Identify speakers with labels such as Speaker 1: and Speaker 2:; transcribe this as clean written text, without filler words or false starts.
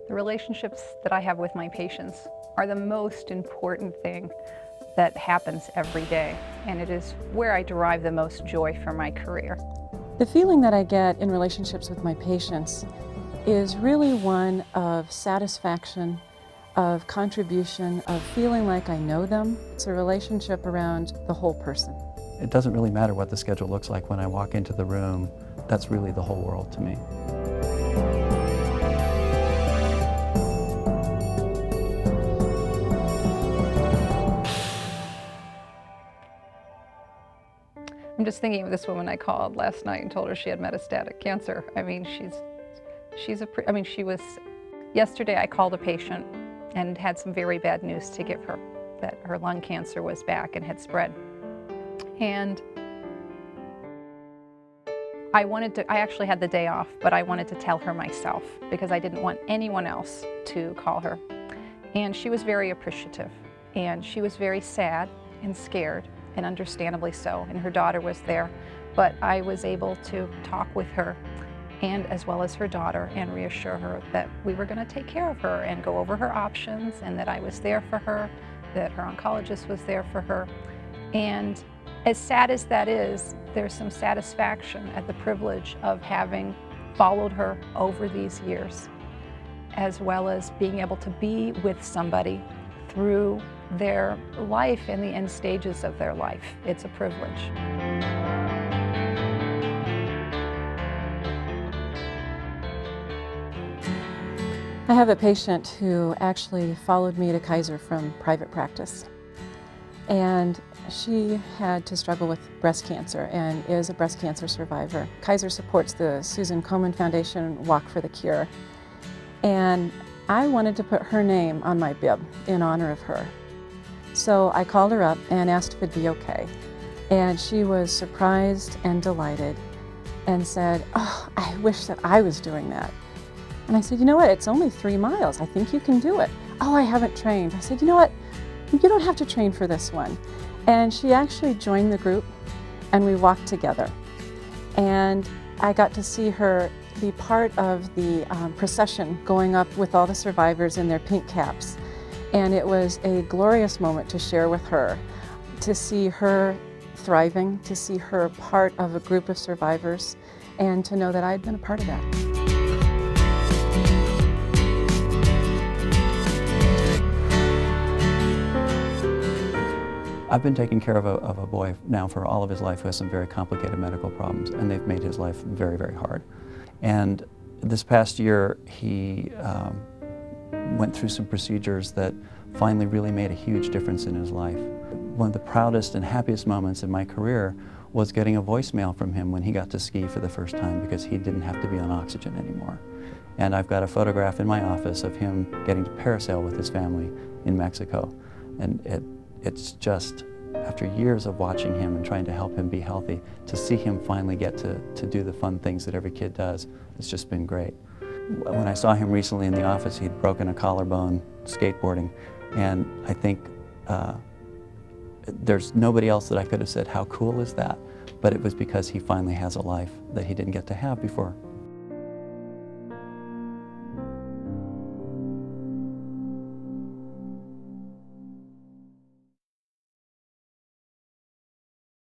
Speaker 1: The relationships that I have with my patients are the most important thing that happens every day, and it is where I derive the most joy from my career.
Speaker 2: The feeling that I get in relationships with my patients is really one of satisfaction, of contribution, of feeling like I know them. It's a relationship around the whole person.
Speaker 3: It doesn't really matter what the schedule looks like when I walk into the room. That's really the whole world to me.
Speaker 1: I'm just thinking of this woman I called last night and told her she had metastatic cancer. I mean, yesterday I called a patient and had some very bad news to give her, that her lung cancer was back and had spread. And I actually had the day off, but I wanted to tell her myself because I didn't want anyone else to call her. And she was very appreciative, and she was very sad and scared, and understandably so, and her daughter was there. But I was able to talk with her, and as well as her daughter, and reassure her that we were going to take care of her and go over her options, and that I was there for her, that her oncologist was there for her. And as sad as that is, there's some satisfaction at the privilege of having followed her over these years, as well as being able to be with somebody through their life and the end stages of their life. It's a privilege.
Speaker 2: I have a patient who actually followed me to Kaiser from private practice. And she had to struggle with breast cancer and is a breast cancer survivor. Kaiser supports the Susan Komen Foundation Walk for the Cure. And I wanted to put her name on my bib in honor of her. So I called her up and asked if it'd be okay. And she was surprised and delighted and said, "Oh, I wish that I was doing that." And I said, "You know what, it's only 3 miles. I think you can do it." "Oh, I haven't trained." I said, "You know what, you don't have to train for this one." And she actually joined the group and we walked together. And I got to see her be part of the procession going up with all the survivors in their pink caps. And it was a glorious moment to share with her, to see her thriving, to see her part of a group of survivors, and to know that I had been a part of that.
Speaker 3: I've been taking care of a boy now for all of his life who has some very complicated medical problems, and they've made his life very, very hard. And this past year, he went through some procedures that finally really made a huge difference in his life. One of the proudest and happiest moments in my career was getting a voicemail from him when he got to ski for the first time because he didn't have to be on oxygen anymore. And I've got a photograph in my office of him getting to parasail with his family in Mexico. And it's just, after years of watching him and trying to help him be healthy, to see him finally get to do the fun things that every kid does, it's just been great. When I saw him recently in the office, he'd broken a collarbone skateboarding, and I think there's nobody else that I could have said, "How cool is that?" But it was because he finally has a life that he didn't get to have before.